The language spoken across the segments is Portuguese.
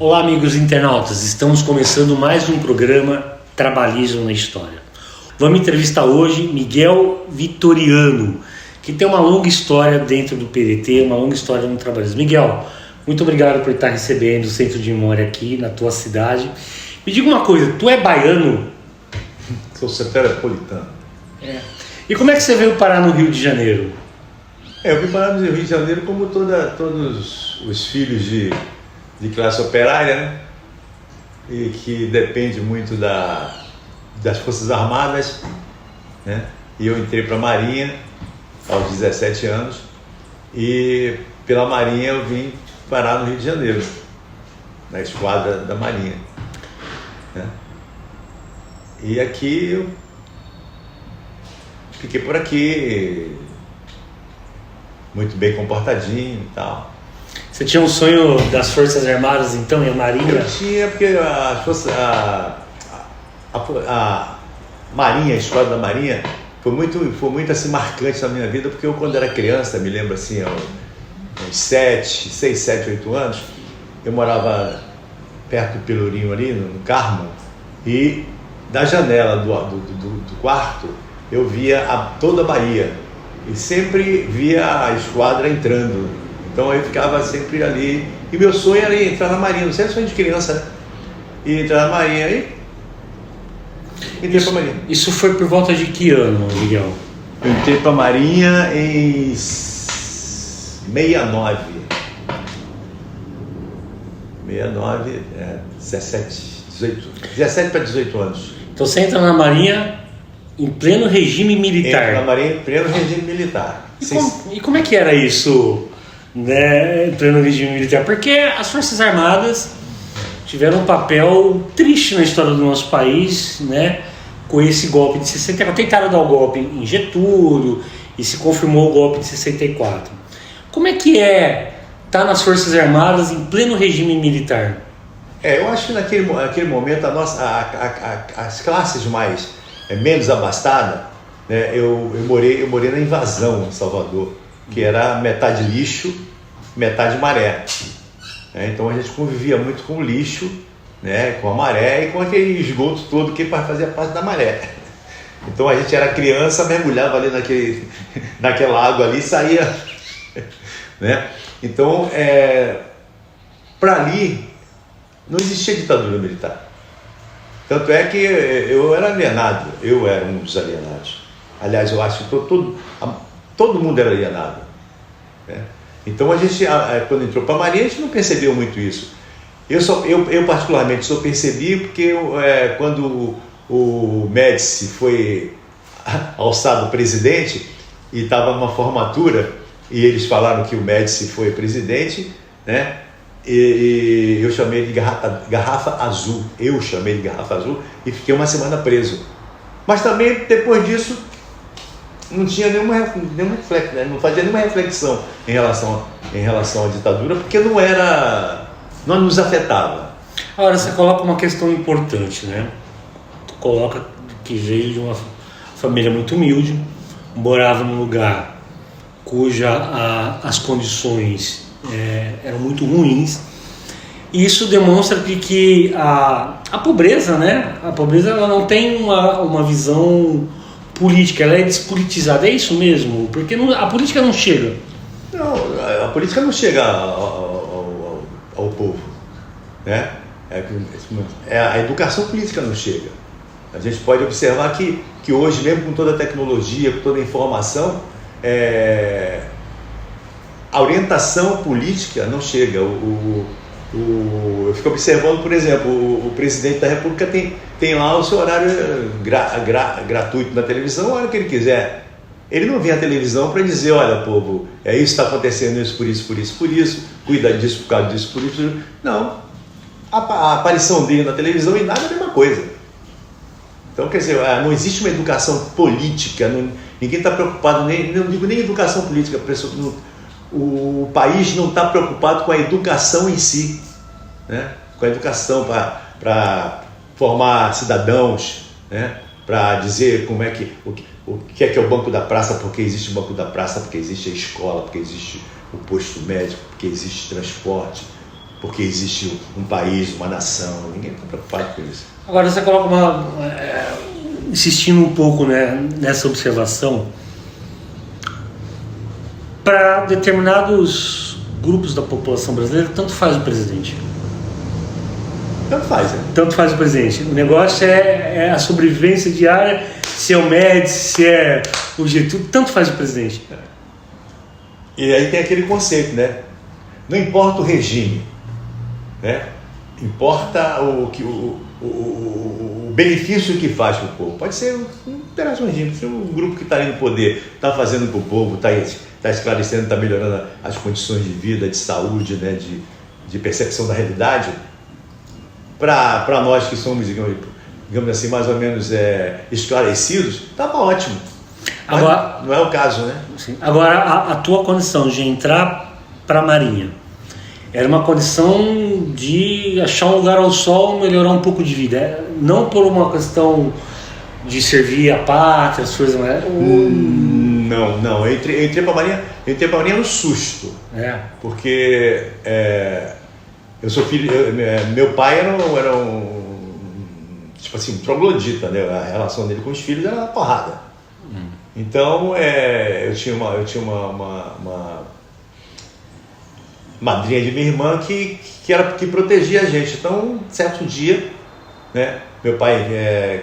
Olá, amigos internautas, estamos começando mais um programa Trabalhismo na História. Vamos entrevistar hoje Miguel Vitoriano, que tem uma longa história dentro do PDT, uma longa história no trabalhismo. Miguel, muito obrigado por estar recebendo o Centro de Memória aqui na tua cidade. Me diga uma coisa, tu é baiano? Sou soteropolitano. E como é que você veio parar no Rio de Janeiro? Eu vim parar no Rio de Janeiro como todos os filhos de classe operária, né? E que depende muito das Forças Armadas, né? E eu entrei para a Marinha aos 17 anos e pela Marinha eu vim parar no Rio de Janeiro, na esquadra da Marinha, né? E aqui eu fiquei por aqui, muito bem comportadinho e tal. Você tinha um sonho das Forças Armadas, então, e a Marinha? Eu tinha, porque a Marinha, a escola da Marinha, foi muito assim, marcante na minha vida, porque eu, quando era criança, me lembro assim, uns 6, 7, 8 anos, eu morava perto do Pelourinho ali, no Carmo, e da janela do quarto, eu via toda a Bahia, e sempre via a esquadra entrando. Então eu ficava sempre ali, e meu sonho era entrar na Marinha, não sei se sonho de criança, né? E entrar na Marinha, e entrei para a Marinha. Isso foi por volta de que ano, Miguel? Eu entrei para a Marinha em 69. 69, 17 para 18 anos. Então você entra na Marinha em pleno regime militar. Entra na Marinha em pleno regime militar. E como é que era isso, né, em pleno regime militar? Porque as Forças Armadas tiveram um papel triste na história do nosso país, né, com esse golpe de 64. Tentaram dar o golpe em Getúlio e se confirmou o golpe de 64. Como é que estar nas Forças Armadas em pleno regime militar? Eu acho que naquele momento as classes menos abastadas, né, eu morei na Invasão em Salvador, que era metade lixo, metade maré. Então a gente convivia muito com o lixo, né, com a maré e com aquele esgoto todo que fazia parte da maré. Então a gente era criança, mergulhava ali naquela água ali e saía, né? Então, para ali não existia ditadura militar. Tanto é que eu era alienado, eu era um dos alienados. Aliás, eu acho que todo mundo era alienado, né? Então a gente, quando entrou para a Marinha, a gente não percebeu muito isso. Eu particularmente só percebi porque quando o Médici foi alçado presidente e estava numa formatura e eles falaram que o Médici foi presidente, né? E eu chamei ele de garrafa azul. Eu chamei de garrafa azul e fiquei uma semana preso. Mas também depois disso não tinha nenhum reflexo, né? Não fazia nenhuma reflexão em relação à ditadura, porque não nos afetava. Agora você coloca uma questão importante, né? Tu coloca que veio de uma família muito humilde, morava num lugar as condições eram muito ruins, e isso demonstra que a pobreza, né? A pobreza, ela não tem uma visão política, ela é despolitizada, é isso mesmo? Porque a política não chega. Não, a política não chega ao povo, né? A educação política não chega. A gente pode observar que hoje, mesmo com toda a tecnologia, com toda a informação, a orientação política não chega. Eu fico observando, por exemplo, o presidente da República tem lá o seu horário gratuito na televisão, a hora que ele quiser. Ele não vem à televisão para dizer, olha, povo, isso está acontecendo, isso por isso, por isso, por isso, cuida disso por causa disso, por isso. Não. A aparição dele na televisão e nada é a mesma coisa. Então, quer dizer, não existe uma educação política, ninguém está preocupado, não digo nem educação política, o país não está preocupado com a educação em si, né? Com a educação para formar cidadãos, né? Para dizer o que é o Banco da Praça, porque existe o Banco da Praça, porque existe a escola, porque existe o posto médico, porque existe transporte. porque existe um país, uma nação, ninguém está preocupado com isso. Agora você coloca insistindo um pouco, né, nessa observação, para determinados grupos da população brasileira, tanto faz o presidente. Tanto faz, né? Tanto faz o presidente. O negócio é a sobrevivência diária, se é o Médici, se é o Getúlio, tanto faz o presidente. E aí tem aquele conceito, né? Não importa o regime, né? Importa o benefício que faz para o povo. Pode ser um pedaço de regime, se um grupo que está ali no poder está fazendo para o povo, está esclarecendo, está melhorando as condições de vida, de saúde, né? de percepção da realidade. Para nós que somos, digamos assim, mais ou menos esclarecidos, estava ótimo. Mas agora, não é o caso, né? Sim. Agora, a tua condição de entrar para a Marinha era uma condição de achar um lugar ao sol, melhorar um pouco de vida. Não por uma questão de servir a pátria, as coisas, né? Não. Eu entrei para a Marinha no susto. Porque eu sou filho. Meu pai era tipo assim, um troglodita, né? A relação dele com os filhos era uma porrada. Então, eu tinha uma madrinha de minha irmã que protegia a gente. Então, certo dia, né, meu pai,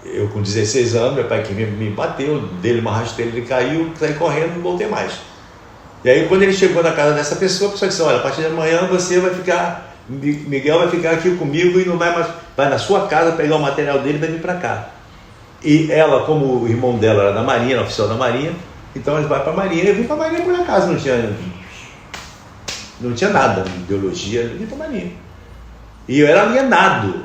eu com 16 anos, meu pai que me bateu, dele uma rasteira, ele caiu, saí correndo, não voltei mais. E aí, quando ele chegou na casa dessa pessoa, a pessoa disse: olha, a partir de amanhã você vai ficar, Miguel vai ficar aqui comigo e não vai mais, vai na sua casa pegar o material dele e vai vir para cá. E ela, como o irmão dela era da Marinha, era oficial da Marinha, então ele vai para a Marinha. Eu vim para a Marinha por acaso, não tinha nada de biologia, eu vim para a Marinha. E eu era alienado.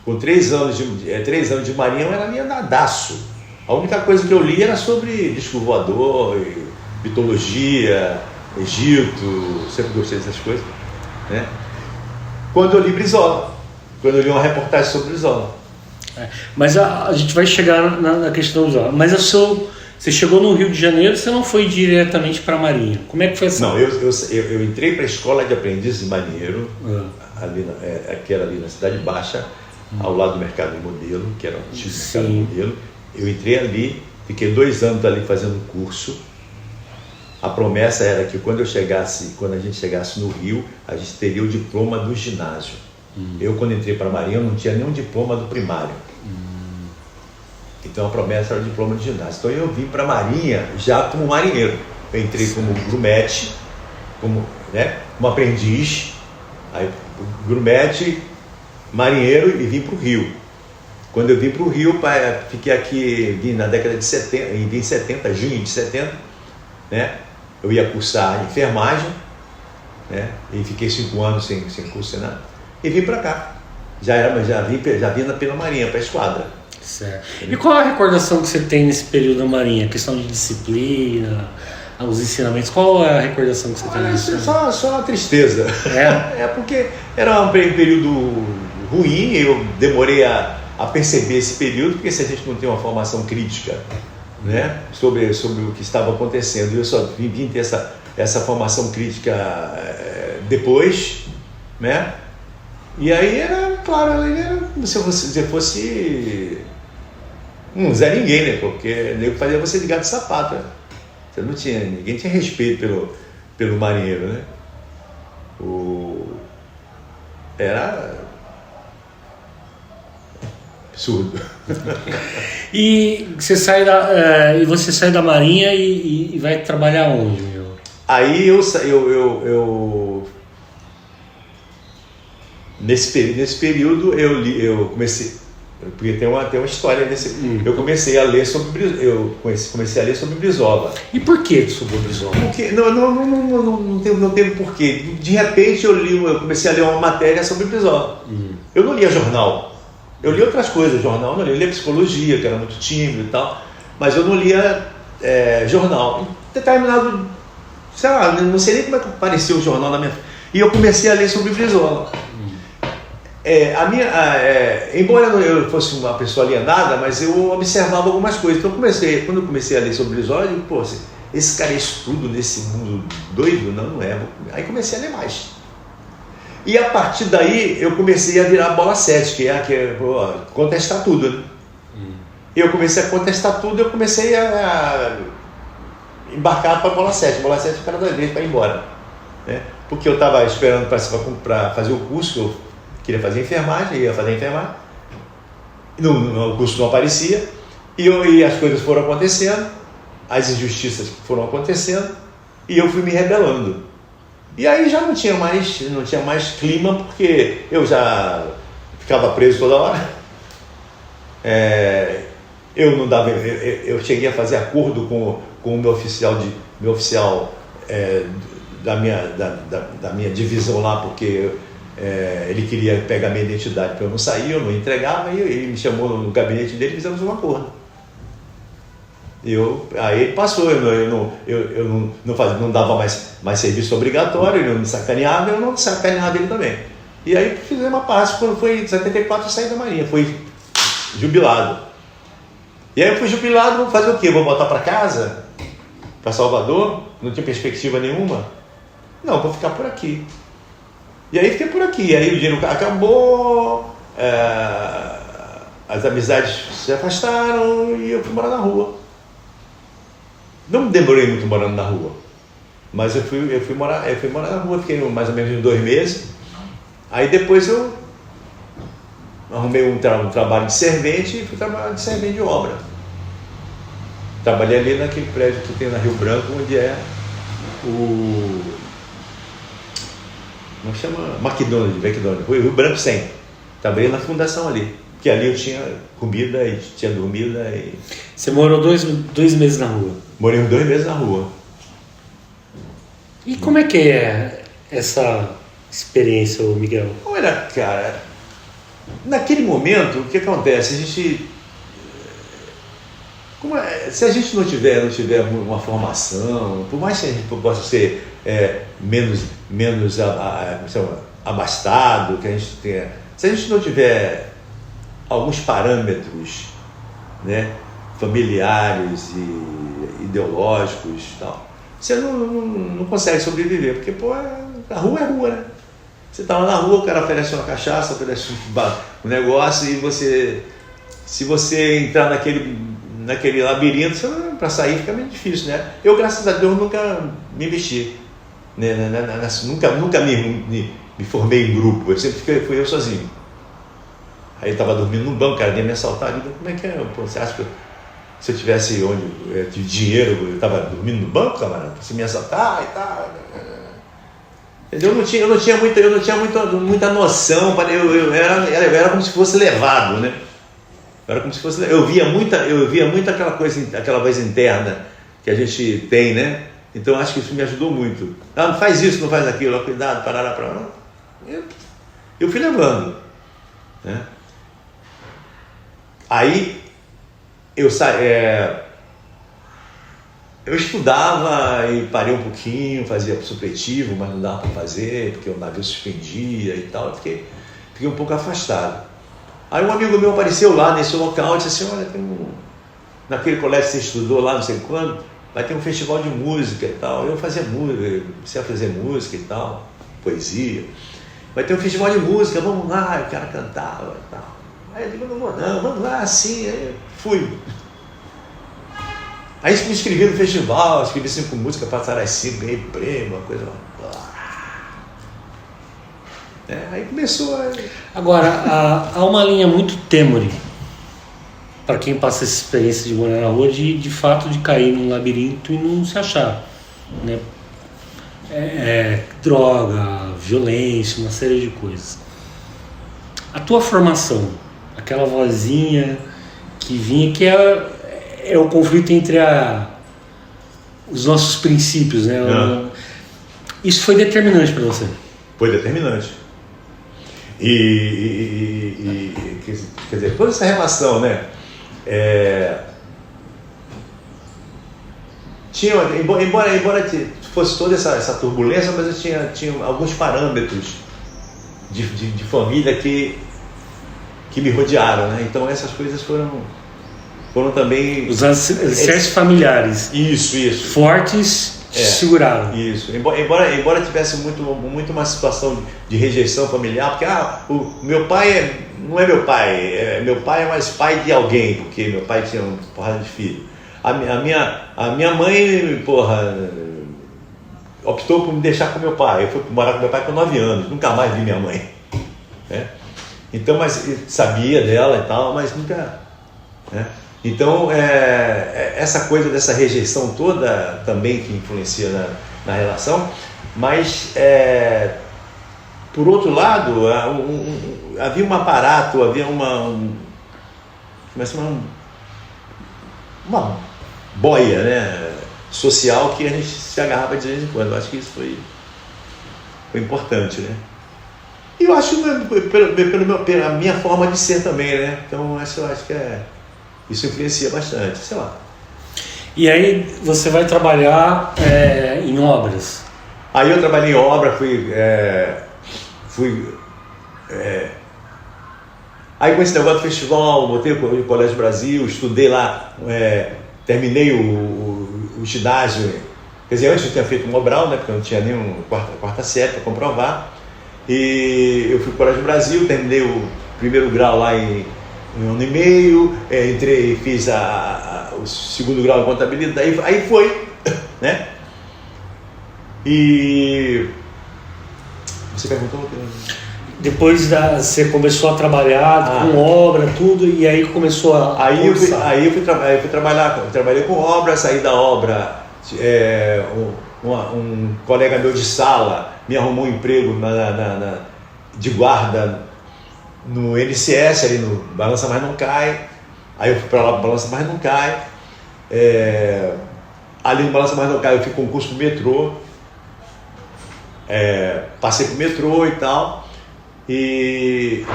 Com 3 anos de Marinha, eu era alienadaço. A única coisa que eu li era sobre disco voador, mitologia, Egito, sempre gostei dessas coisas, né? Quando eu li Brizola, quando eu li uma reportagem sobre Brizola. Mas a gente vai chegar na questão do Brizola. Mas você chegou no Rio de Janeiro, você não foi diretamente para a Marinha. Como é que foi assim? Não, eu entrei para a escola de aprendizes de marinheiro, que era ali na Cidade Baixa, ao lado do Mercado de Modelo, que era o antigo Mercado de Modelo. Eu entrei ali, fiquei 2 anos ali fazendo curso. A promessa era que quando a gente chegasse no Rio, a gente teria o diploma do ginásio. Eu, quando entrei para a Marinha, eu não tinha nenhum diploma do primário. Então a promessa era o diploma de ginásio. Então eu vim para a Marinha já como marinheiro. Eu entrei como grumete, como aprendiz, aí grumete, marinheiro, e vim para o Rio. Quando eu vim para o Rio, fiquei aqui, vim na década de 70, vim em 70, junho de 70, né? Eu ia cursar enfermagem, né? E fiquei 5 anos sem curso, nada. E vim para cá. Já vim pela Marinha, para a esquadra. Certo. E qual a recordação que você tem nesse período da Marinha? A questão de disciplina, os ensinamentos, qual é a recordação que você tem nisso? Só uma tristeza. Porque era um período ruim, eu demorei a perceber esse período, porque se a gente não tem uma formação crítica, né, sobre o que estava acontecendo, eu só vim ter essa formação crítica depois, né? E aí era, claro, se você fosse um Zé Ninguém, né? Porque nego fazia você de gato de sapato, né? Você não tinha, ninguém tinha respeito pelo marinheiro, né? Era absurdo. E você sai da Marinha e vai trabalhar onde, meu? Aí nesse período eu comecei, porque tem uma história desse. Eu comecei a ler sobre Brizola. E por que sobre Brizola? Porque não teve porquê. De repente eu comecei a ler uma matéria sobre Brizola. Eu não lia jornal. Eu li outras coisas, jornal não lia. Eu lia psicologia, que era muito tímido e tal, mas eu não lia jornal. Em determinado, sei lá, não sei nem como é que apareceu o jornal na minha. E eu comecei a ler sobre Brizola. Embora eu fosse uma pessoa alienada, mas eu observava algumas coisas. Então quando eu comecei a ler sobre Brizola, eu digo, pô, esse cara estuda nesse mundo doido? Não é. Aí comecei a ler mais. E a partir daí eu comecei a virar bola 7, que é contestar tudo, né? Eu comecei a contestar tudo, eu comecei a embarcar para a bola 7. Bola 7 cada 2 vezes para ir embora, né? Porque eu estava esperando para fazer o curso, eu queria fazer enfermagem, ia fazer enfermagem. O curso não aparecia, e as coisas foram acontecendo, as injustiças foram acontecendo, e eu fui me rebelando. E aí já não tinha mais clima, porque eu já ficava preso toda hora. Eu cheguei a fazer acordo com o meu oficial da minha divisão lá, porque ele queria pegar minha identidade para eu não sair, eu não entregava, e ele me chamou no gabinete dele e fizemos um acordo. Aí ele passou, eu não dava mais serviço obrigatório, ele não me sacaneava, eu não sacaneava ele também. E aí fizemos uma paz. Quando foi em 74 eu saí da Marinha, fui jubilado. E aí eu fui jubilado, vou fazer o quê? Vou voltar para casa? Para Salvador? Não tinha perspectiva nenhuma? Não, vou ficar por aqui. E aí fiquei por aqui, aí o dinheiro acabou, as amizades se afastaram e eu fui morar na rua. Não me demorei muito morando na rua, mas eu fui morar na rua, fiquei mais ou menos 2 meses. Aí depois eu arrumei um trabalho de servente e fui trabalhar de servente de obra. Trabalhei ali naquele prédio que tem na Rio Branco, onde é como chama? McDonald's, Rio Branco 100. Trabalhei na fundação ali, porque ali eu tinha comida e tinha dormida. Você morou 2 meses na rua? Morei 2 meses na rua. E como é que é essa experiência, Miguel? Olha, cara, naquele momento, o que acontece? Se a gente não tiver uma formação, por mais que a gente possa ser menos abastado, que a gente tenha, se a gente não tiver alguns parâmetros, né, familiares e ideológicos e tal, você não consegue sobreviver, porque a rua é rua, né? Você está lá na rua, o cara oferece uma cachaça, oferece um negócio, e se você entrar naquele labirinto, para sair fica meio difícil, né? Eu, graças a Deus, nunca me mexi, né? Nunca me formei em grupo, eu sempre fui eu sozinho. Aí eu estava dormindo num banco, o cara ia me assaltar, eu digo, como é que é? Você acha que se eu tivesse dinheiro, eu estava dormindo no banco, camarada, você me assaltar e tal? Eu não tinha muita noção, eu era como se fosse levado, né? Eu via muito aquela coisa, aquela voz interna que a gente tem, né? Então acho que isso me ajudou muito. Não faz isso, não faz aquilo, cuidado, parará. Eu fui levando, né? Aí eu estudava e parei um pouquinho, fazia supletivo, mas não dava para fazer, porque o navio suspendia e tal. Eu fiquei um pouco afastado. Aí um amigo meu apareceu lá nesse local e disse assim, olha, naquele colégio que você estudou lá, não sei quando, vai ter um festival de música e tal. Eu fazia música, comecei a fazer música e tal, poesia. Vai ter um festival de música, vamos lá, o cara cantava e tal. Aí eu digo, não, vamos lá, assim, aí eu fui. Aí me inscrevi no festival, escrevi 5 músicas, passaram as 5, ganhei prêmio, uma coisa lá. Aí começou a... Agora, há uma linha muito tênue para quem passa essa experiência de morar na rua, de fato de cair num labirinto e não se achar, né? Droga, violência, uma série de coisas. A tua formação, aquela vozinha que vinha, que é o conflito entre os nossos princípios, né? Isso foi determinante para você? Foi determinante. Quer dizer, toda essa relação, né? Embora fosse toda essa turbulência, mas eu tinha alguns parâmetros de família que me rodearam, né? Então essas coisas foram também... Os alicerces familiares. Isso. Fortes, seguraram. Isso. Embora tivesse muito uma situação de rejeição familiar, porque o meu pai não é meu pai, meu pai é mais pai de alguém, porque meu pai tinha uma porrada de filho. A minha mãe, optou por me deixar com meu pai. Eu fui morar com meu pai com 9 anos, nunca mais vi minha mãe. Né? Então, mas sabia dela e tal, mas nunca. Né? Então, essa coisa dessa rejeição toda também que influencia na relação, mas, por outro lado, havia um aparato, havia uma boia, né, social que a gente se agarrava de vez em quando. Eu acho que isso foi importante, né? E eu acho, pela minha forma de ser também, né? Então, eu acho que isso influencia bastante, sei lá. E aí você vai trabalhar em obras? Aí eu trabalhei em obra, aí com esse negócio do festival, botei o Colégio Brasil, estudei lá, terminei o ginásio, quer dizer, antes eu tinha feito um Mobral, né, porque eu não tinha nem quarta série para comprovar, e eu fui para o Colégio Brasil, terminei o primeiro grau lá em 1 ano e meio, entrei, fiz o segundo grau de contabilidade, aí foi, né? E você perguntou? Depois você começou a trabalhar com obra, tudo, e aí começou a Aí eu fui trabalhar, trabalhei com obra, saí da obra, um colega meu de sala me arrumou um emprego de guarda no NCS, ali no Balança Mas Não Cai. Aí eu fui para lá para Balança Mas Não Cai. Ali no Balança Mas Não Cai eu fiz concurso pro metrô. Passei pro metrô e tal. E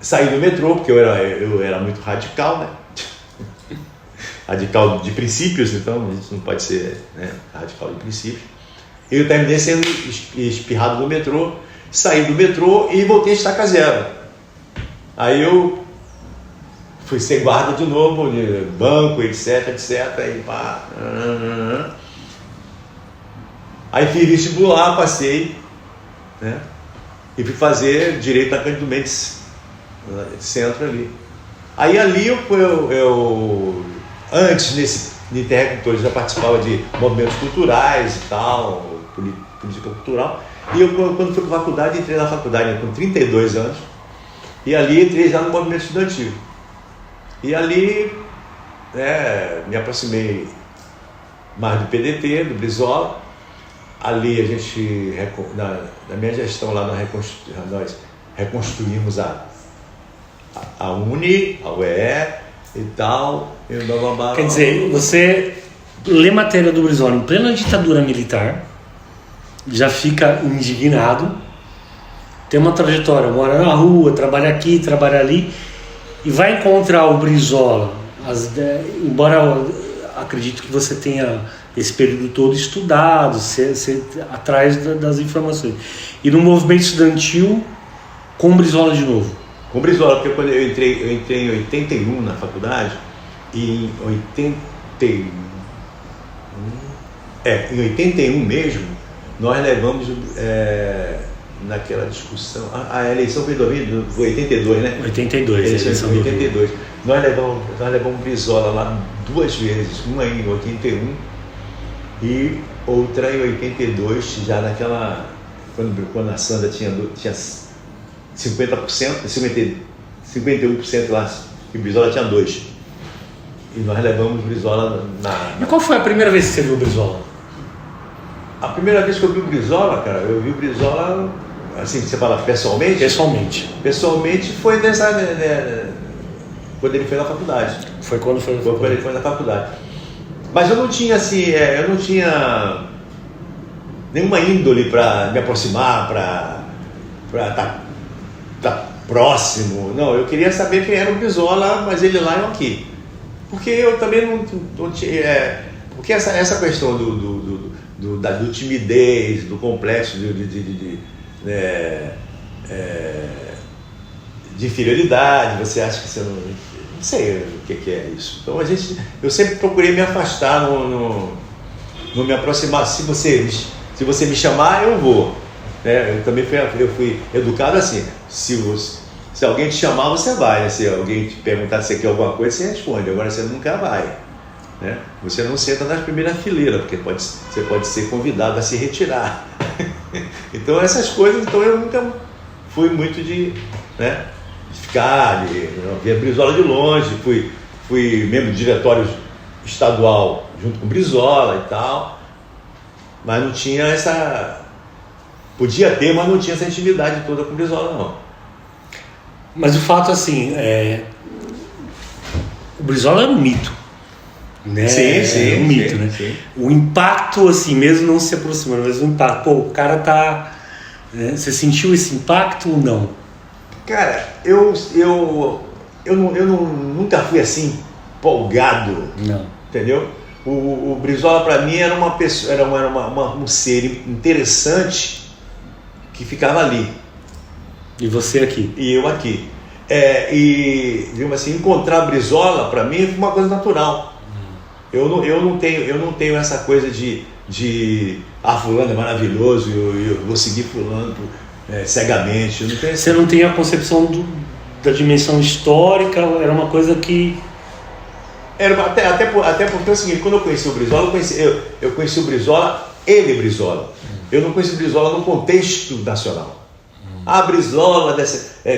saí do metrô, porque eu era muito radical, né? Radical de princípios, então a gente não pode ser, né, radical de princípios. Eu terminei sendo espirrado do metrô, saí do metrô e voltei a estaca zero. Aí eu fui ser guarda de novo, de banco, etc, e pá. Aí fiz vestibular, passei, né? E fui fazer direito na Cândido Mendes, centro ali. Aí ali eu antes nesse Intercultor já participava de movimentos culturais e tal, política cultural. E eu, quando fui para a faculdade, entrei na faculdade com 32 anos. E ali entrei já no movimento estudantil. E ali me aproximei mais do PDT, do Brizola. Ali a gente, na minha gestão lá, nós reconstruímos a UNE, a UE e tal. Quer dizer, você lê matéria do Brizola em plena ditadura militar, já fica indignado, tem uma trajetória, mora na rua, trabalha aqui, trabalha ali, e vai encontrar o Brizola, embora eu acredito que você tenha esse período todo estudado, você atrás das informações, e no movimento estudantil com o Brizola de novo. Com o Brizola, porque quando eu entrei em 81 na faculdade, e em 81 mesmo, nós levamos naquela discussão, a eleição foi em 82, né? 82, eleição 82. Nós levamos Brizola lá 2 vezes, uma em 81 e outra em 82, já naquela, quando a Sandra tinha 50%, 51% lá, e o Brizola tinha 2%. E nós levamos o Brizola E qual foi a primeira vez que você viu o Brizola? A primeira vez que eu vi o Brizola, cara, eu vi o Brizola, assim, você fala pessoalmente? Pessoalmente foi quando ele foi na faculdade. Foi quando ele foi na faculdade. Mas eu não tinha, assim, eu não tinha nenhuma índole para me aproximar, para estar próximo. Não, eu queria saber quem era o Brizola, mas ele lá e eu aqui. Porque eu também não tinha... porque essa questão do timidez, do complexo de inferioridade, você acha que você não sei o que é isso. Então eu sempre procurei me afastar não me aproximar. Se você me chamar, eu vou. Né? Eu fui educado assim. Se alguém te chamar, você vai. Né? Se alguém te perguntar se você quer alguma coisa, você responde. Agora você nunca vai. Né? Você não senta nas primeiras fileiras, porque você pode ser convidado a se retirar. Então essas coisas, eu nunca fui muito de ficar, ver Brizola de longe, fui membro do diretório estadual junto com Brizola e tal, mas não tinha podia ter, mas não tinha essa intimidade toda com Brizola, não. Mas o fato, assim, o Brizola era um mito. Né? Sim, um mito, né? Sim. O impacto, assim, mesmo não se aproximando, mas o impacto, o cara tá... Né? Você sentiu esse impacto ou não? Cara, eu nunca fui assim, empolgado. Não. Entendeu? O Brizola para mim era uma pessoa, era um ser interessante que ficava ali. E você aqui? E eu aqui. Digamos assim, encontrar Brizola para mim foi uma coisa natural. Eu não tenho essa coisa de fulano é maravilhoso, eu vou seguir fulano cegamente. Você não tem a concepção da dimensão histórica, era uma coisa que... Até porque é o seguinte, quando eu conheci o Brizola, eu conheci o Brizola, Brizola. Eu não conheci o Brizola no contexto nacional. A Brizola,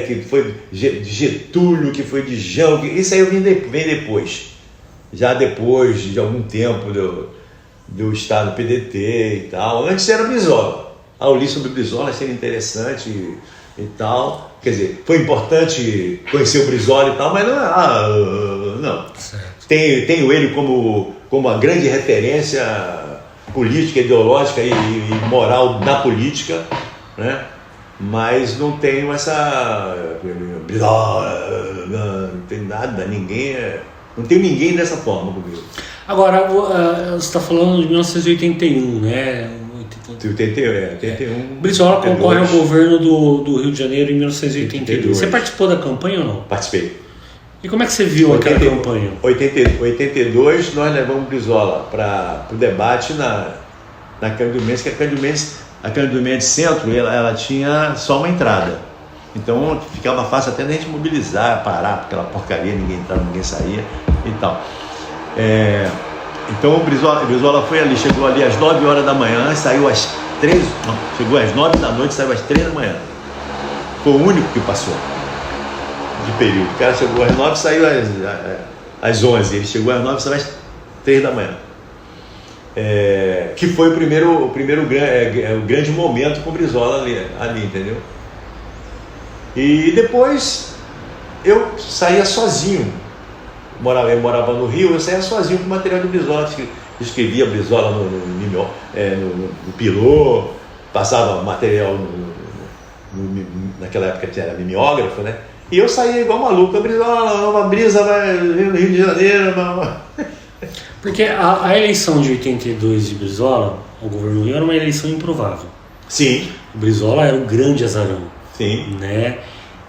que foi de Getúlio, que foi de Jão, isso aí eu vem depois. Já depois de algum tempo do Estado PDT e tal. Antes era Brizola. Eu li sobre Brizola, achei interessante e tal. Quer dizer, foi importante conhecer o Brizola e tal, mas não. Tenho ele como uma grande referência política, ideológica e moral na política, né? Mas não tenho essa... Não tem nada, ninguém... Não tenho ninguém dessa forma comigo. Agora, você está falando de 1981, né? 81. Brizola concorre ao governo do Rio de Janeiro em 1982. Você participou da campanha ou não? Participei. E como é que você viu aquela campanha? 82, nós levamos Brizola para o debate na Câmara do Mendes, que a Câmara do Mendes Centro, ela tinha só uma entrada. Então ficava fácil até da gente mobilizar, parar, porque aquela porcaria, ninguém entrava, ninguém saía e tal. Então o Brizola foi ali, chegou ali às 9 horas da manhã, saiu às 3, não, chegou às 9 da noite, saiu às 3 da manhã. Foi o único que passou de período. O cara chegou às 9, saiu às 11, ele chegou às 9, saiu às 3 da manhã. Que foi o grande momento com o Brizola ali, entendeu? E depois eu saía sozinho. Eu morava no Rio, eu saía sozinho com o material do Brizola. Escrevia Brizola no pilô, passava material naquela época era mimeógrafo, né? E eu saía igual maluco, Brizola, uma brisa vai no Rio de Janeiro. Porque a eleição de 82 de Brizola, o governo do Rio, era uma eleição improvável. Sim. O Brizola era o grande azarão. Sim. Né?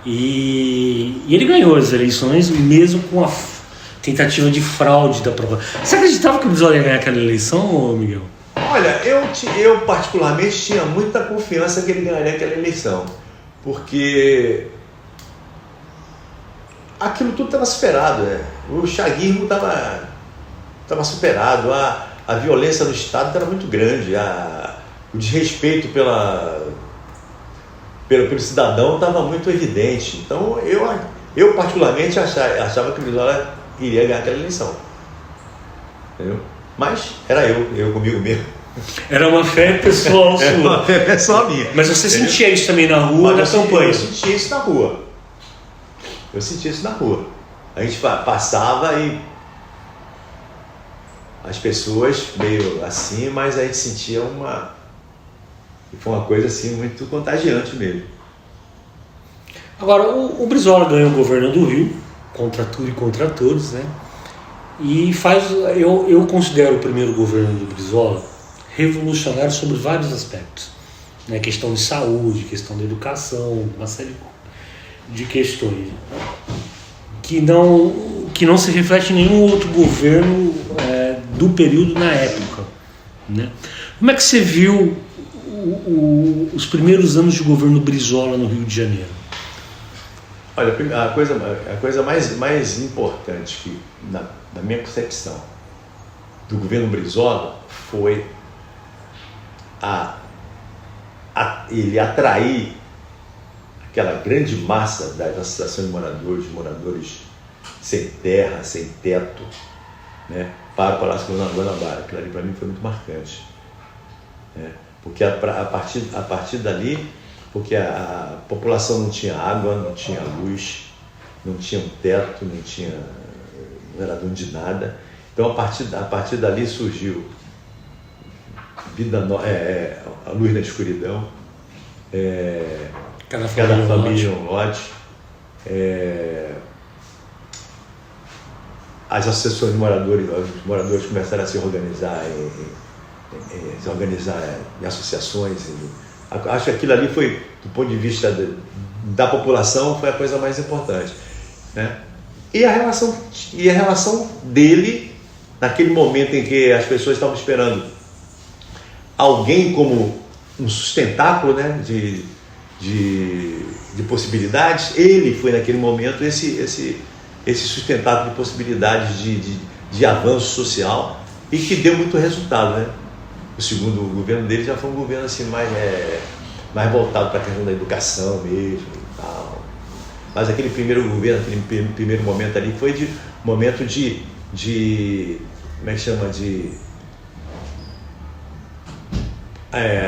E ele ganhou as eleições mesmo com a tentativa de fraude da prova. Você acreditava que o Brizola ia ganhar aquela eleição, Miguel? Olha, eu particularmente tinha muita confiança que ele ganharia aquela eleição, porque aquilo tudo estava superado, né? O chaguismo estava superado, a violência do Estado era muito grande, o desrespeito pelo cidadão estava muito evidente. Então eu particularmente achava que o Brizola iria ganhar aquela eleição. Entendeu? Mas era eu comigo mesmo. Era uma fé pessoal sua. Era uma fé pessoal minha. Mas você sentia isso também na rua, na campanha? Eu sentia isso na rua. A gente passava e as pessoas meio assim, mas a gente sentia foi uma coisa assim muito contagiante mesmo. Agora, o Brizola ganhou o governo do Rio, contra tudo e contra todos, né? E eu considero o primeiro governo do Brizola revolucionário sobre vários aspectos, né? Questão de saúde, questão de educação, uma série de questões que não se reflete em nenhum outro governo do período na época, né? Como é que você viu os primeiros anos de governo Brizola no Rio de Janeiro? Olha, a coisa mais importante que, na minha concepção, do governo Brizola foi ele atrair aquela grande massa da associação de moradores sem terra, sem teto, né, para o Palácio Guanabara. Aquilo ali para mim foi muito marcante, né, porque a partir dali, porque a população não tinha água, não tinha luz, não tinha um teto, não era dono de nada. Então a partir dali surgiu a luz na escuridão, cada família um lote, as associações de moradores, os moradores começaram a se organizar em associações. Acho que aquilo ali foi, do ponto de vista da população, foi a coisa mais importante, né? E a relação dele, naquele momento em que as pessoas estavam esperando alguém como um sustentáculo, né, de possibilidades, ele foi naquele momento esse sustentáculo de possibilidades de avanço social, e que deu muito resultado, né? O segundo governo dele já foi um governo assim, mais voltado para a questão da educação mesmo e tal. Mas aquele primeiro governo, aquele primeiro momento ali foi de momento de como é que chama,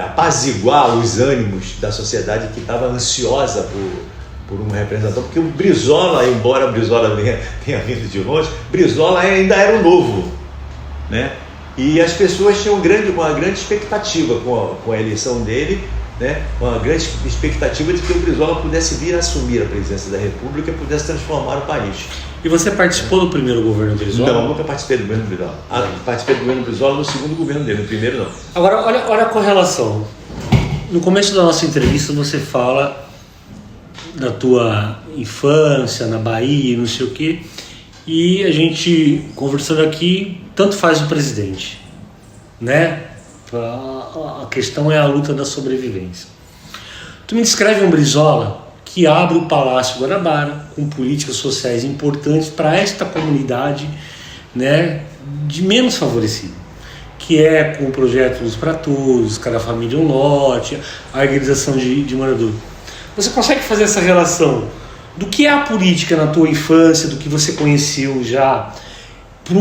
apaziguar os ânimos da sociedade que estava ansiosa por uma representação, porque o Brizola, embora o Brizola tenha vindo de longe, Brizola ainda era o novo, né? E as pessoas tinham uma grande expectativa com a eleição dele, né? Uma grande expectativa de que o Brizola pudesse vir a assumir a presidência da República e pudesse transformar o país. E você participou do primeiro governo Brizola? Não, nunca participei do governo Brizola. Participei do governo Brizola no segundo governo dele, no primeiro não. Agora, olha a correlação. No começo da nossa entrevista você fala da tua infância na Bahia, não sei o quê, e a gente conversando aqui, tanto faz o presidente, né? A questão é a luta da sobrevivência. Tu me descreve um Brizola que abre o Palácio Guanabara com políticas sociais importantes para esta comunidade, né, de menos favorecida, que é com o projeto Luz para Todos, Cada Família um Lote, a organização de moradores. Você consegue fazer essa relação do que é a política na tua infância, do que você conheceu já, para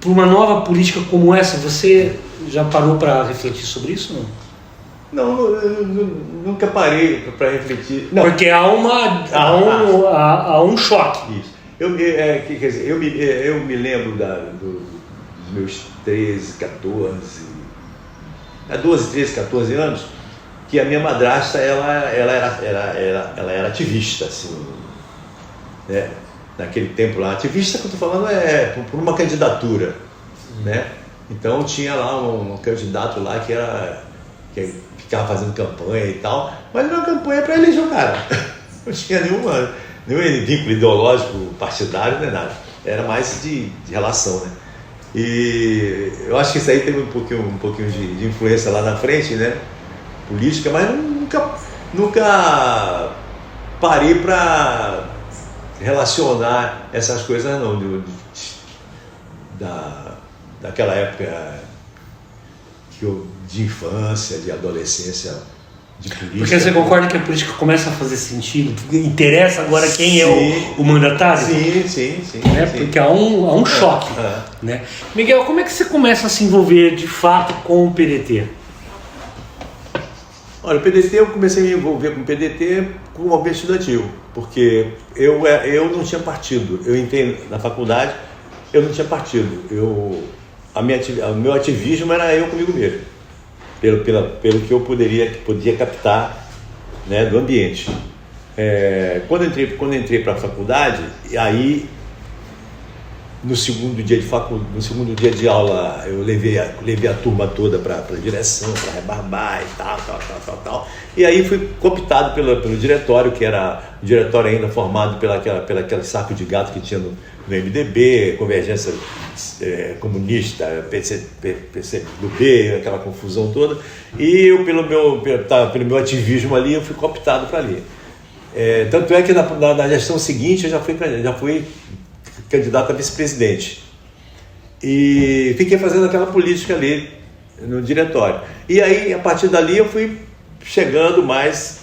uma nova política como essa? Você já parou para refletir sobre isso, não? Não, nunca parei para refletir. Não. Porque há um choque. Isso. Eu me lembro dos meus 13, 14, 12, 13, 14 anos, que a minha madrasta ela era ativista, assim, né? Naquele tempo lá, ativista que eu estou falando por uma candidatura, né? Então tinha lá um candidato lá que ficava fazendo campanha e tal, mas não era campanha para eleger o cara. Não tinha nenhum vínculo ideológico, partidário, nem nada. Era mais de relação, né? E eu acho que isso aí teve um pouquinho de influência lá na frente, né? Política, mas nunca parei para relacionar essas coisas, não, daquela época de infância, de adolescência, de política. Porque você concorda que a política começa a fazer sentido? Interessa agora quem é o mandatário? Sim. Né? Sim. Porque há um choque. Né? Miguel, como é que você começa a se envolver de fato com o PDT? Olha, o PDT, eu comecei a me envolver com o PDT como movimento estudantil, porque eu não tinha partido. Eu entrei na faculdade, eu não tinha partido. O meu ativismo era eu comigo mesmo, pelo que eu podia captar, né, do ambiente. Quando eu entrei para a faculdade, aí no segundo dia de aula, eu levei a turma toda para a direção, para rebarbar e tal. E aí fui cooptado pelo diretório, que era um diretório ainda formado pelo aquele saco de gato que tinha no MDB, Convergência Comunista, PCdoB, aquela confusão toda. E eu, pelo meu ativismo ali, eu fui cooptado para ali. Tanto é que na gestão seguinte eu já fui candidato a vice-presidente. E fiquei fazendo aquela política ali no diretório. E aí, a partir dali, eu fui chegando mais...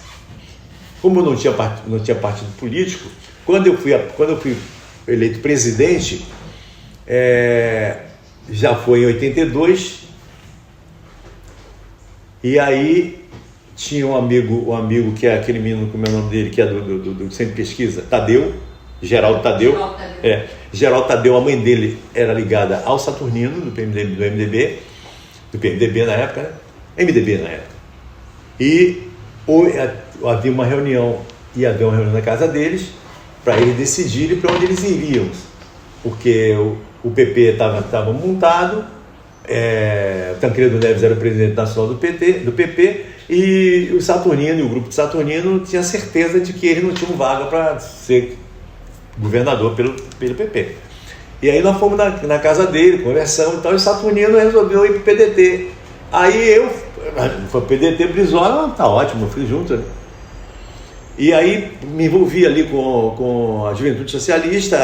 Como não tinha partido político, quando eu fui eleito presidente, já foi em 82, e aí tinha um amigo que é aquele menino, como é o nome dele, que é do Centro de Pesquisa, Geraldo Tadeu. Geraldo Tadeu, a mãe dele era ligada ao Saturnino, do PMDB na época, né? MDB na época. E havia uma reunião na casa deles, para eles decidirem para onde eles iriam. Porque o PP estava montado, o Tancredo Neves era o presidente nacional do PP, e o Saturnino e o grupo de Saturnino tinha certeza de que eles não tinham vaga para ser governador pelo PP. E aí nós fomos na casa dele, conversamos, então o Saturnino resolveu ir para o PDT. Aí foi o PDT, Brizola, tá ótimo, eu fui junto, né? E aí me envolvi ali com a Juventude Socialista,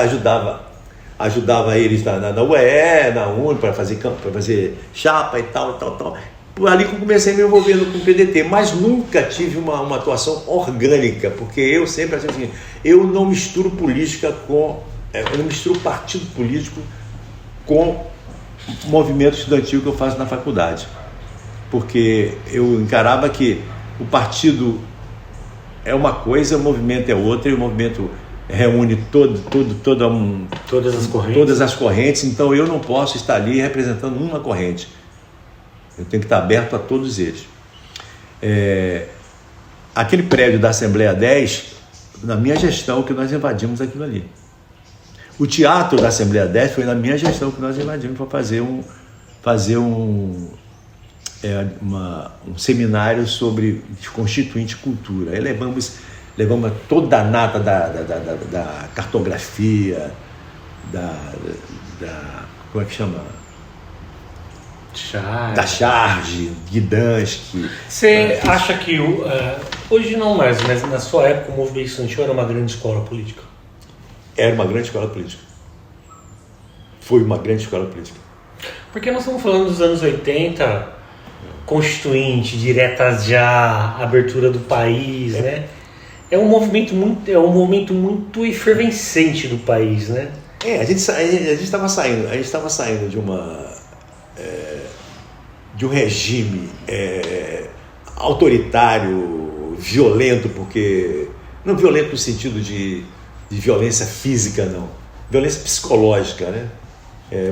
ajudava eles na UE, na UNE, para fazer chapa e tal. Por ali que eu comecei me envolvendo com o PDT, mas nunca tive uma atuação orgânica, porque eu sempre achei assim, eu não misturo política eu não misturo partido político com movimento estudantil que eu faço na faculdade. Porque eu encarava que o partido é uma coisa, o movimento é outra, e o movimento reúne todas as correntes, então eu não posso estar ali representando uma corrente. Eu tenho que estar aberto a todos eles. Aquele prédio da Assembleia 10, na minha gestão que nós invadimos aquilo ali. O teatro da Assembleia 10 foi na minha gestão que nós invadimos para fazer um seminário sobre constituinte cultura. Aí levamos toda a nata da cartografia, como é que chama? Da Charge, Gdansky. Você acha que hoje não mais, mas na sua época o movimento estudantil era uma grande escola política? Era uma grande escola política. Foi uma grande escola política. Porque nós estamos falando dos anos 80, constituinte, diretas já, abertura do país, né? É um movimento muito efervescente do país, né? A gente estava saindo de um regime autoritário, violento, porque não violento no sentido de violência física, não, violência psicológica, né?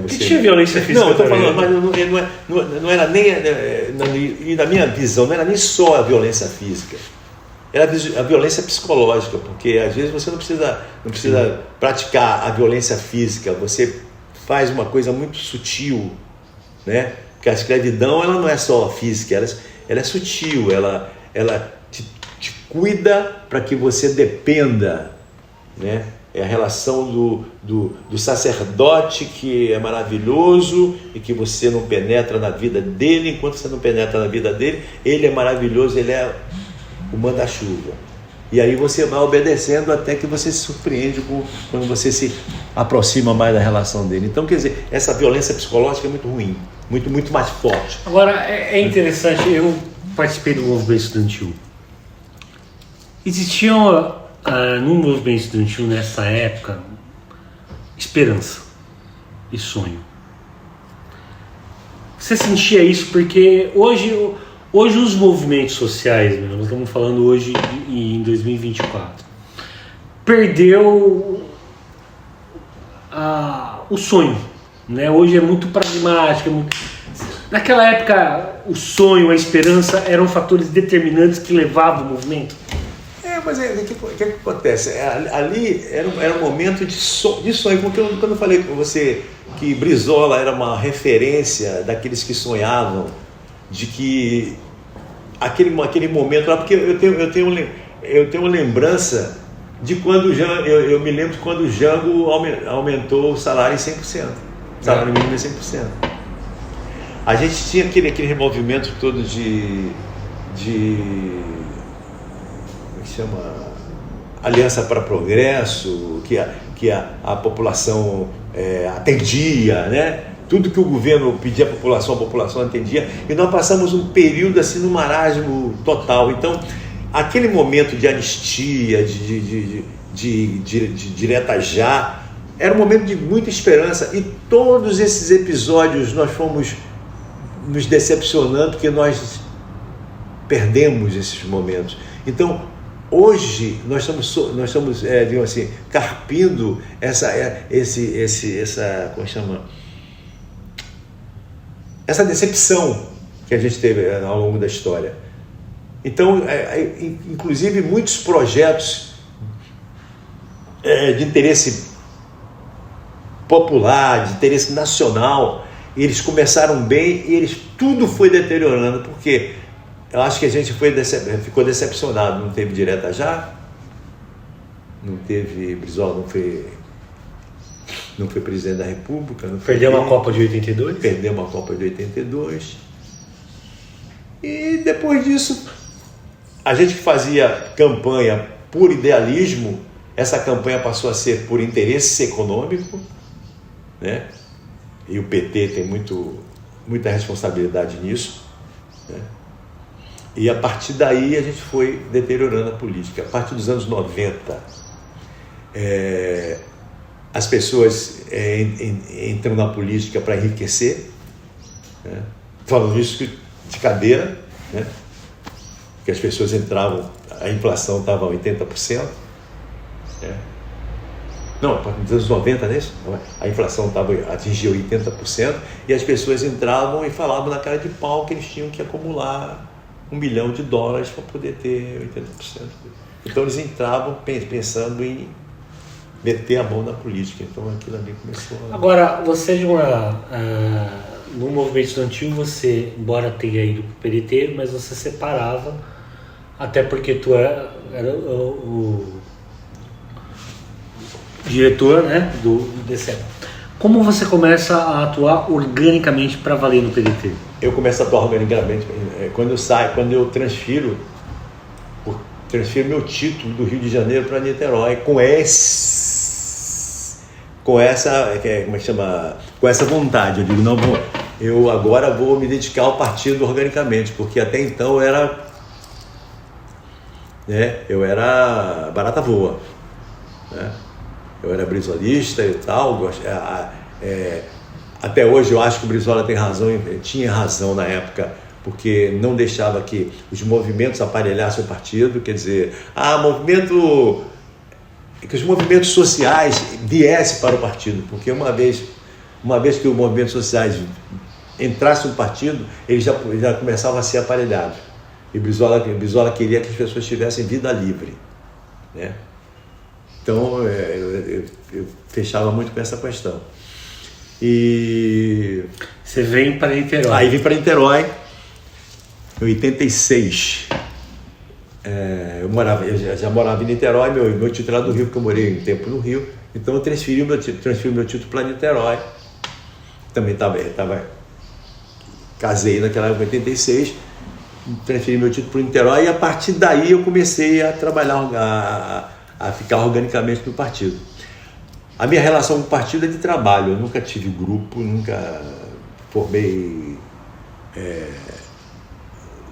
Que tinha violência física? Não, eu estou falando, mas não era nem, e na minha visão, não era nem só a violência física, era a violência psicológica, porque às vezes você não precisa praticar a violência física, você faz uma coisa muito sutil, né? Porque a escravidão, ela não é só física, ela é sutil, ela te cuida para que você dependa, né? É a relação do sacerdote, que é maravilhoso e que você não penetra na vida dele. Enquanto você não penetra na vida dele, ele é maravilhoso, ele é o manda-chuva. E aí você vai obedecendo até que você se surpreende quando você se aproxima mais da relação dele. Então, quer dizer, essa violência psicológica é muito ruim, muito mais forte. Agora, é interessante, eu participei do movimento estudantil. Existiam no movimento estudantil nessa época esperança e sonho. Você sentia isso? Porque hoje os movimentos sociais, nós estamos falando hoje em 2024, perdeu o sonho, né? Hoje é muito pragmático. Naquela época o sonho, a esperança eram fatores determinantes que levavam o movimento. mas o que acontece? Ali era um momento de sonho, porque quando eu falei com você que Brizola era uma referência daqueles que sonhavam, de que aquele momento lá, porque eu tenho lembrança de quando eu me lembro de quando o Jango aumentou o salário em 100%, salário mínimo em 100%. A gente tinha aquele movimento todo de como é que chama? Aliança para Progresso, que a população atendia, né? Tudo que o governo pedia à população, a população atendia, e nós passamos um período assim no marasmo total. Então, aquele momento de anistia, de direta já, era um momento de muita esperança, e todos esses episódios nós fomos nos decepcionando, porque nós perdemos esses momentos. Então, hoje nós estamos digamos assim, carpindo essa como chama? Essa decepção que a gente teve ao longo da história. Então, inclusive muitos projetos de interesse popular, de interesse nacional, eles começaram bem e tudo foi deteriorando, porque eu acho que a gente ficou decepcionado. Não teve direta já, não teve Brizola, não foi presidente da República. Perdeu uma Copa de 82? Perdeu uma Copa de 82. E depois disso, a gente que fazia campanha por idealismo, essa campanha passou a ser por interesse econômico, né? E o PT tem muita responsabilidade nisso, né? E a partir daí a gente foi deteriorando a política. A partir dos anos 90, as pessoas entram na política para enriquecer, né? Falando isso de cadeira, né? Que as pessoas entravam, a inflação estava a 80%, né? Não, nos anos 90, né? A inflação atingia 80%, e as pessoas entravam e falavam na cara de pau que eles tinham que acumular $1 bilhão para poder ter 80%. Então eles entravam pensando em meter a mão na política. Então aquilo ali começou a... Agora, você no movimento estudantil, você, embora tenha ido para o PDT, mas você separava, até porque tu era o diretor, né, do DCE. Como você começa a atuar organicamente para valer no PDT? Eu começo a atuar organicamente quando eu transfiro meu título do Rio de Janeiro para Niterói, com essa vontade. Eu digo, não, eu agora vou me dedicar ao partido organicamente, porque até então eu era barata voa, né? Eu era brizolista e tal, até hoje eu acho que o Brizola tinha razão na época, porque não deixava que os movimentos aparelhassem o partido, quer dizer, que os movimentos sociais viessem para o partido, porque uma vez que os movimentos sociais entrassem no partido, eles já começavam a ser aparelhados. E Brizola queria que as pessoas tivessem vida livre, né? Então eu fechava muito com essa questão. E você vem para Niterói? Aí vim para Niterói em 86. Eu já morava em Niterói, meu título era do Rio, porque eu morei um tempo no Rio. Então eu transferi meu título para Niterói. Também casei naquela época, em 86. Transferi meu título para Niterói, e a partir daí eu comecei a trabalhar, a ficar organicamente no partido. A minha relação com o partido é de trabalho. Eu nunca tive grupo, nunca formei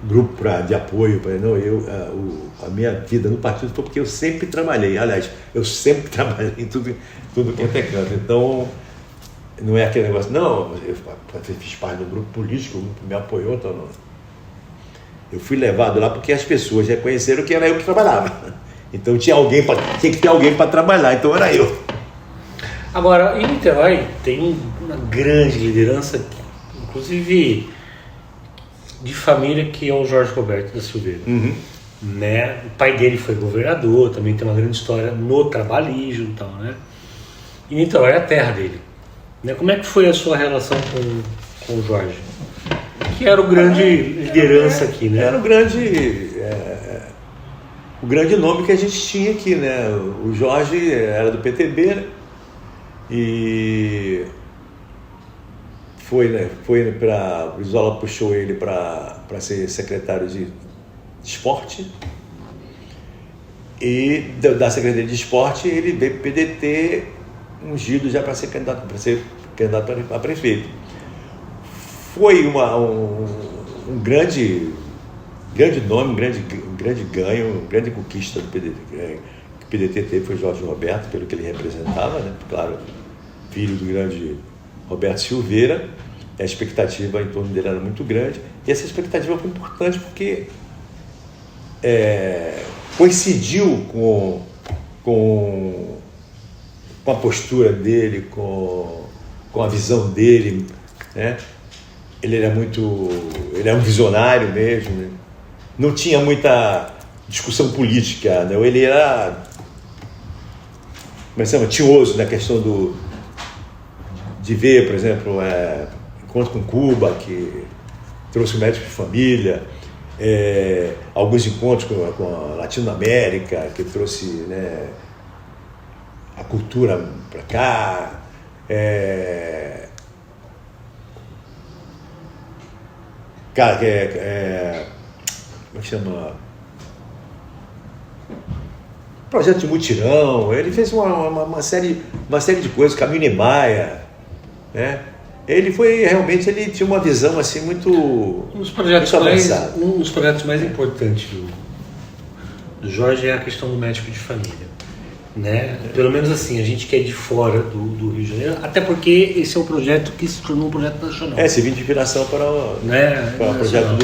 grupo de apoio. A minha vida no partido foi porque eu sempre trabalhei. Aliás, eu sempre trabalhei em tudo que é canto. Então, não é aquele negócio, não, eu fiz parte do grupo político, o grupo me apoiou, então não. Eu fui levado lá porque as pessoas reconheceram que era eu que trabalhava. Então tinha que ter alguém para trabalhar, então era eu. Agora, em Niterói tem uma grande liderança, inclusive de família, que é o Jorge Roberto da Silveira. Uhum. né? O pai dele foi governador, também tem uma grande história no trabalhismo e tal, né? E Niterói é a terra dele, né? Como é que foi a sua relação com o Jorge? Que era o grande liderança aqui, né? Era o grande nome que a gente tinha aqui, né? O Jorge era do PTB, né? E foi para... O Brizola puxou ele para ser secretário de esporte. E da Secretaria de Esporte ele veio para o PDT ungido já para ser candidato a prefeito. Foi um grande nome, um grande ganho, uma grande conquista do PDT. Que o PDT teve foi Jorge Roberto, pelo que ele representava, né? Claro, filho do grande Roberto Silveira. A expectativa em torno dele era muito grande. E essa expectativa foi importante porque coincidiu com a postura dele, com a visão dele, né? Ele é um visionário mesmo, né? Não tinha muita discussão política, né? Ele era, tinhoso na questão de ver, por exemplo, encontro com Cuba, que trouxe o médico de família, alguns encontros com a Latinoamérica, que trouxe, né, a cultura para cá, cara, como é que chama? Projeto de mutirão. Ele fez uma série de coisas, Caminho Niemeyer, né? Ele tinha uma visão assim muito... Um dos projetos mais importantes do Jorge é a questão do médico de família, né? Pelo menos assim, a gente que é de fora do Rio de Janeiro, até porque esse é um projeto que se tornou um projeto nacional. Serviu de inspiração para o projeto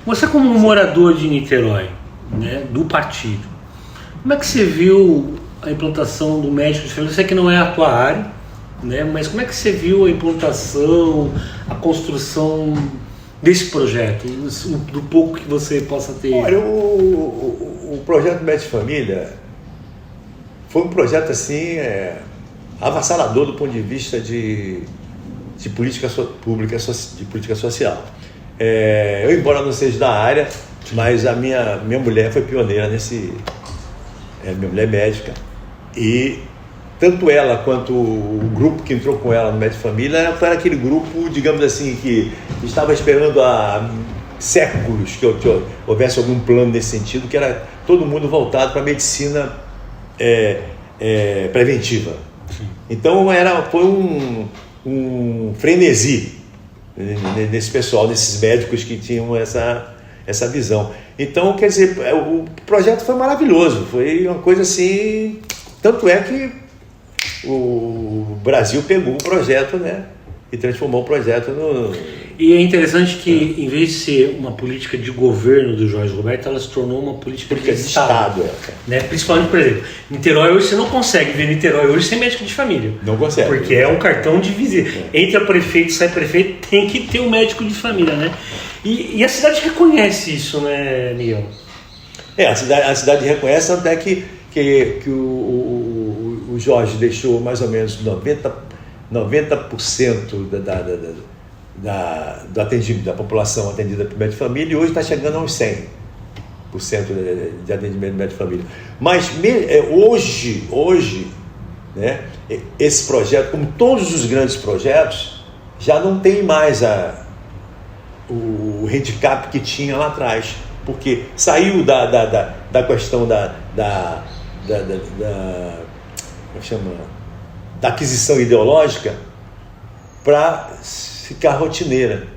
Você, como um morador de Niterói, né, do partido, como é que você viu a implantação do médico de família? Eu sei que não é a tua área, né, mas como é que você viu a implantação, a construção desse projeto, do pouco que você possa ter? Olha, o projeto Médico de Família foi um projeto assim avassalador do ponto de vista de política pública, de política social. Eu, embora não seja da área, mas a minha mulher foi pioneira nesse... minha mulher é médica, e tanto ela quanto o grupo que entrou com ela no Médico de Família foi aquele grupo, digamos assim, que estava esperando há séculos que houvesse algum plano nesse sentido, que era todo mundo voltado para a medicina preventiva. Então foi um frenesi nesse pessoal, nesses médicos que tinham essa visão. Então, quer dizer, o projeto foi maravilhoso, foi uma coisa assim, tanto é que o Brasil pegou o projeto, né, e transformou o projeto no... E é interessante que, em vez de ser uma política de governo do Jorge Roberto, ela se tornou uma política de Estado. Né? Principalmente, por exemplo, Niterói hoje, você não consegue ver Niterói hoje sem médico de família. Não consegue. Porque é um cartão de visita. Entra prefeito, sai prefeito, tem que ter um médico de família, né? E a cidade reconhece isso, né, Miguel? A cidade reconhece, até que o Jorge deixou mais ou menos 90% do atendimento, da população atendida por médico de família, e hoje está chegando a uns 100% de atendimento de médico de família. Mas hoje, né, esse projeto, como todos os grandes projetos, já não tem mais o handicap que tinha lá atrás, porque saiu da questão da aquisição ideológica para ficar rotineira.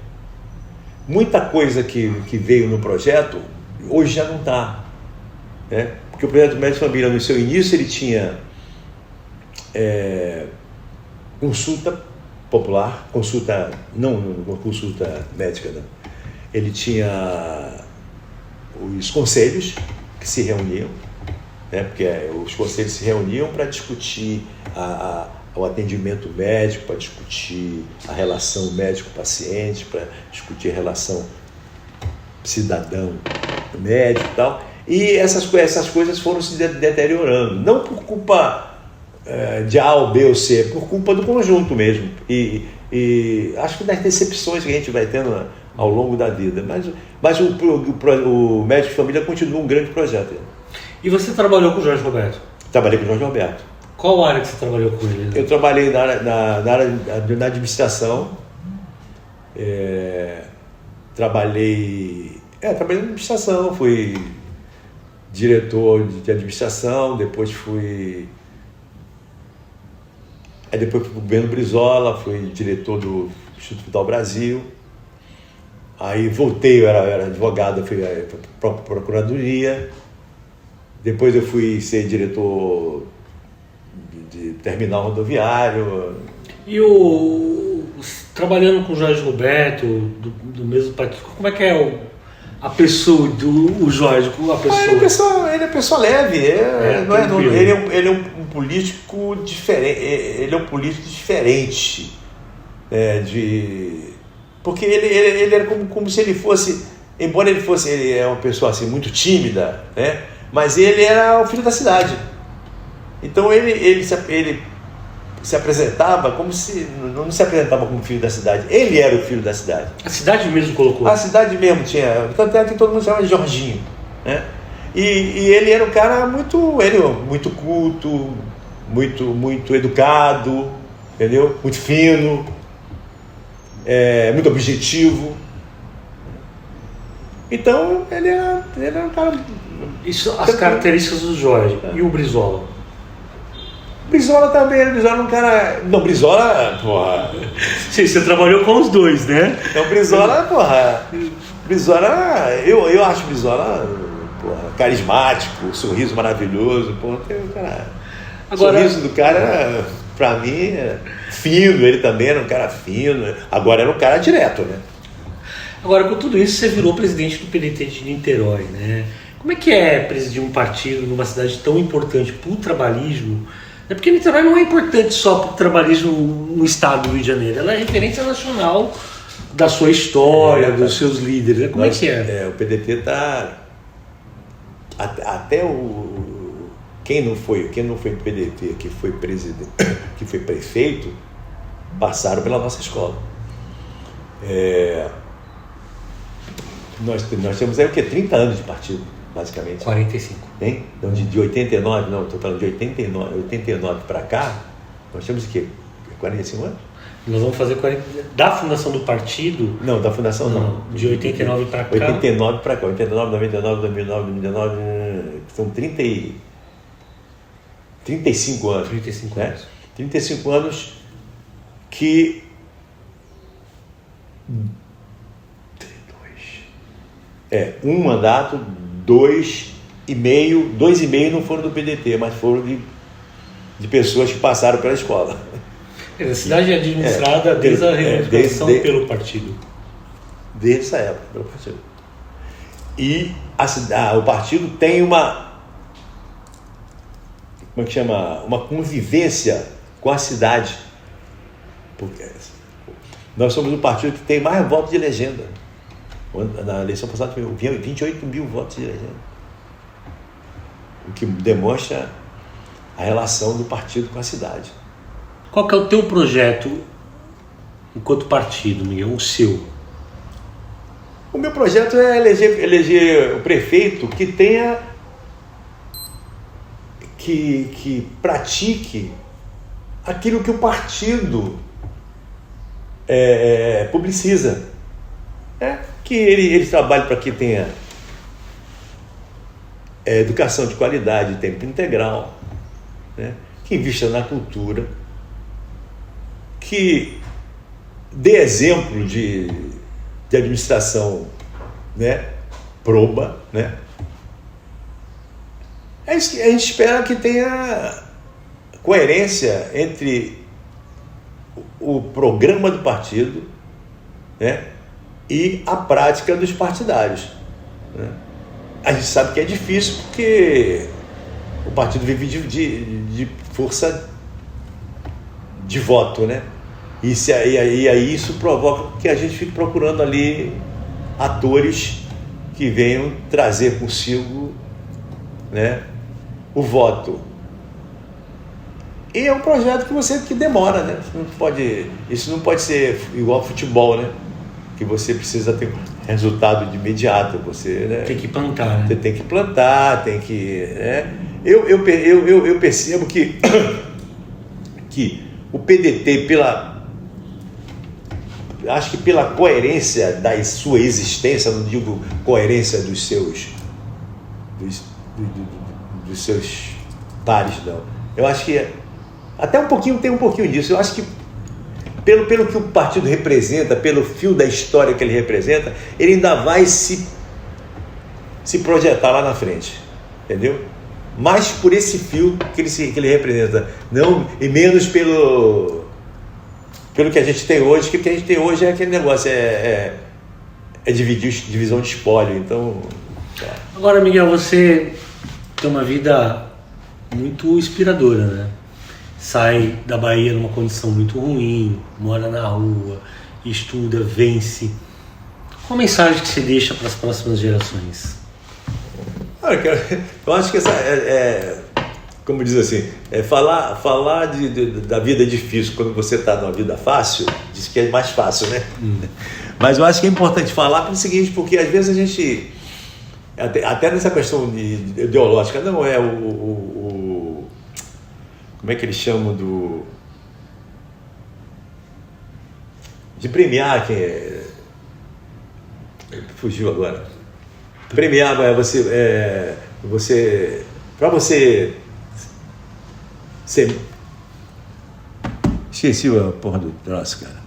Muita coisa que veio no projeto hoje já não está, né? Porque o projeto Médico de Família, no seu início, ele tinha consulta popular, não consulta médica, não. Ele tinha os conselhos que se reuniam, né? Porque os conselhos se reuniam para discutir o atendimento médico, para discutir a relação médico-paciente, para discutir a relação cidadão-médico e tal. E essas coisas foram se deteriorando, não por culpa de A ou B ou C, por culpa do conjunto mesmo. E acho que das decepções que a gente vai tendo ao longo da vida. Mas o Médico de Família continua um grande projeto. E você trabalhou com o Jorge Roberto? Trabalhei com o Jorge Roberto. Qual área que você trabalhou com ele? Eu trabalhei na administração. Trabalhei na administração, fui diretor de administração, depois fui para o governo Brizola, fui diretor do Instituto Vital Brasil. Aí voltei, eu era advogado, fui para a Procuradoria. Depois eu fui ser diretor de terminal rodoviário. E trabalhando com o Jorge Roberto, do mesmo partido, como é que é a pessoa o Jorge? A pessoa? Ele é pessoa leve, ele é um político diferente. Ele é um político diferente, porque ele era como se ele fosse, embora ele é uma pessoa assim muito tímida, né? Mas ele era o filho da cidade. Então ele se apresentava como se não se apresentava como filho da cidade. Ele era o filho da cidade. A cidade mesmo colocou? A cidade mesmo tinha. Tanto é que todo mundo chamava de Jorginho, né? E ele era um cara muito culto, muito educado, entendeu? Muito fino, muito objetivo. Então ele era um cara. Isso, as características do Jorge. E o Brizola? Brizola também, Brizola é um cara. Não, Brizola, porra. Sim, você trabalhou com os dois, né? Então, Brizola, porra. Brizola, eu acho Brizola, porra, carismático, sorriso maravilhoso, porra, tem um cara. Agora, o sorriso do cara, pra mim, fino, ele também era um cara fino, agora era um cara direto, né? Agora, com tudo isso, você virou presidente do PDT de Niterói, né? Como é que é presidir um partido numa cidade tão importante para o trabalhismo? É porque Niterói não é importante só para o trabalhismo no estado do Rio de Janeiro, ela é referência nacional da sua história, dos seus líderes. Como é que é? O PDT está... Até quem não foi do PDT, que foi presidente, que foi prefeito, passaram pela nossa escola. Nós temos aí o quê? 30 anos de partido, basicamente. 45. Hein? Então, de 89, não, estou falando de 89 para cá, nós temos o quê? 45 anos? Nós vamos fazer 40... Da fundação do partido? Não, da fundação não. De 89 para cá? 89 para cá, 89, 99, 2009, 2019, são 35 anos. 35 né? anos. 35 anos que... um mandato, 2,5 não foram do PDT, mas foram de pessoas que passaram pela escola. A cidade é administrada desde a reunificação pelo partido. Desde essa época, pelo partido. E o partido tem uma convivência com a cidade. Porque nós somos o partido que tem mais votos de legenda. Na eleição passada tinha 28 mil votos de legenda. O que demonstra a relação do partido com a cidade. Qual que é o teu projeto enquanto partido, Miguel? O seu? O meu projeto é eleger o prefeito que tenha... que pratique aquilo que o partido publiciza. Que ele trabalhe para que tenha educação de qualidade, tempo integral, né? Que invista na cultura, que dê exemplo de administração, né? Proba, né? É isso que a gente espera, que tenha coerência entre o programa do partido, né? E a prática dos partidários, né? A gente sabe que é difícil porque o partido vive de força de voto, né? E aí isso provoca que a gente fique procurando ali atores que venham trazer consigo né, o voto. E é um projeto que demora, né? Isso não pode ser igual ao futebol, né? Que você precisa ter resultado de imediato. Você, né? Tem que plantar, né? Você tem que plantar, tem que... Né? Eu percebo que o PDT, acho que pela coerência da sua existência, não digo coerência dos seus pares, não. Eu acho que até tem um pouquinho disso. Eu acho que pelo que o partido representa, pelo fio da história que ele representa, ele ainda vai se projetar lá na frente, entendeu? Mais por esse fio que ele representa, não, e menos pelo que a gente tem hoje, que o que a gente tem hoje é aquele negócio, divisão de espólio. Então, Agora, Miguel, você tem uma vida muito inspiradora, né? Sai da Bahia numa condição muito ruim, mora na rua, estuda, vence. Qual a mensagem que você deixa para as próximas gerações? Eu acho que como diz assim, falar da vida difícil quando você está numa vida fácil, diz que é mais fácil, né? Mas eu acho que é importante falar pelo seguinte, porque às vezes a gente, até nessa questão ideológica, não é como é que eles chamam de premiar quem é... Fugiu agora. Premiar para você ser... Esqueci a porra do troço, cara.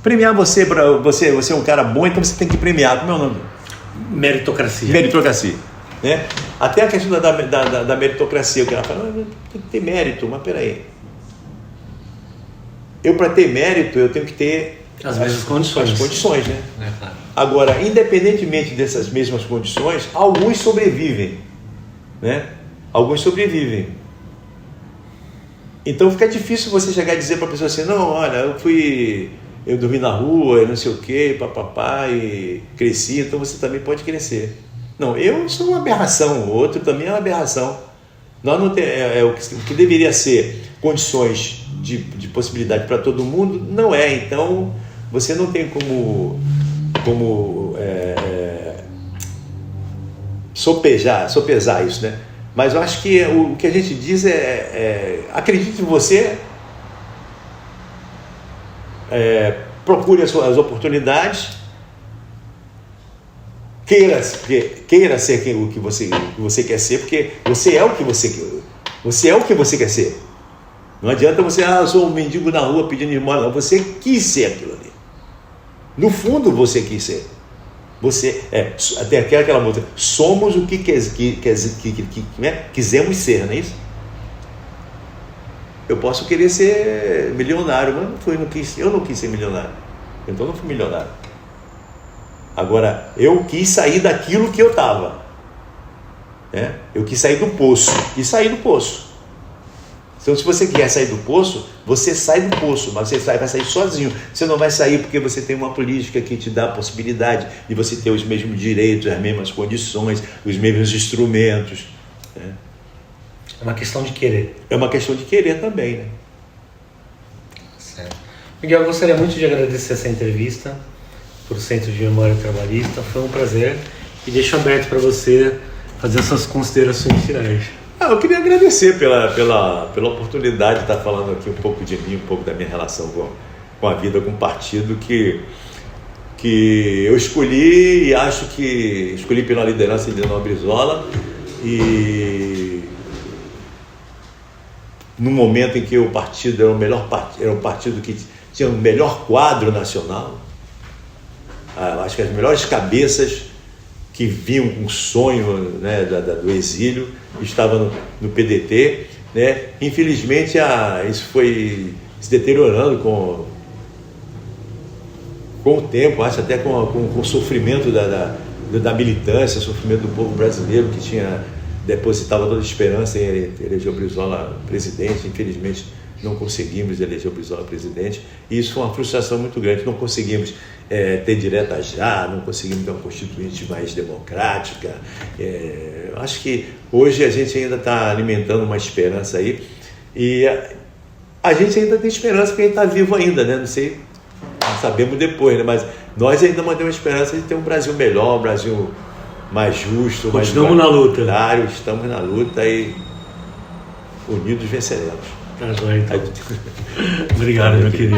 Premiar você, para você é um cara bom, então você tem que premiar. Como é o nome? Meritocracia. Né? Até a questão da meritocracia, o cara fala, tem que ter mérito, mas peraí. Para ter mérito, eu tenho que ter as mesmas condições. As condições, né? Claro. Agora, independentemente dessas mesmas condições, alguns sobrevivem, né? Alguns sobrevivem. Então fica difícil você chegar e dizer para a pessoa assim, não, olha, eu dormi na rua, não sei o quê, papapá, e cresci, então você também pode crescer. Não, eu sou uma aberração, o outro também é uma aberração. Nós não tem, o que deveria ser condições de possibilidade para todo mundo, não é. Então, você não tem como sopesar isso, né? Mas eu acho que o que a gente diz acredite em você, procure as oportunidades, queira ser o que você quer ser, porque você é o que você quer ser. Não adianta você, eu sou um mendigo na rua pedindo esmola, não. Você quis ser aquilo ali. No fundo você quis ser. Você até aquela música, somos o que quisemos ser, não é isso? Eu posso querer ser milionário, mas eu não quis ser milionário. Então não fui milionário. Agora, eu quis sair daquilo que eu estava. Né? Eu quis sair do poço. E sair do poço. Então, se você quer sair do poço, você sai do poço, mas você vai sair sozinho. Você não vai sair porque você tem uma política que te dá a possibilidade de você ter os mesmos direitos, as mesmas condições, os mesmos instrumentos. Né? É uma questão de querer. É uma questão de querer também, né? Certo. Miguel, eu gostaria muito de agradecer essa entrevista para o Centro de Memória Trabalhista. Foi um prazer e deixo aberto para você fazer essas considerações finais. Eu queria agradecer pela oportunidade de estar falando aqui um pouco de mim, um pouco da minha relação com a vida, com o partido que eu escolhi e acho que escolhi pela liderança de Leonel Brizola, e no momento em que o partido era o melhor partido, era um partido que tinha o melhor quadro nacional, acho que as melhores cabeças que vinham com o sonho, né, do exílio estavam no PDT, né? Infelizmente isso foi se deteriorando com o tempo, acho até com o sofrimento da militância, o sofrimento do povo brasileiro, que depositava toda a esperança em eleger o Brizola presidente. Infelizmente não conseguimos eleger o Brizola presidente, e isso foi uma frustração muito grande. Não conseguimos ter direta já, não conseguimos ter uma constituinte mais democrática. Acho que hoje a gente ainda está alimentando uma esperança aí, e a gente ainda tem esperança porque a gente está vivo ainda, né? Não sei, sabemos depois, né? Mas nós ainda mantemos a esperança de ter um Brasil melhor, um Brasil mais justo, mais Continuamos na luta. Estamos na luta e unidos venceremos. Tá joia, então. Obrigado, meu querido.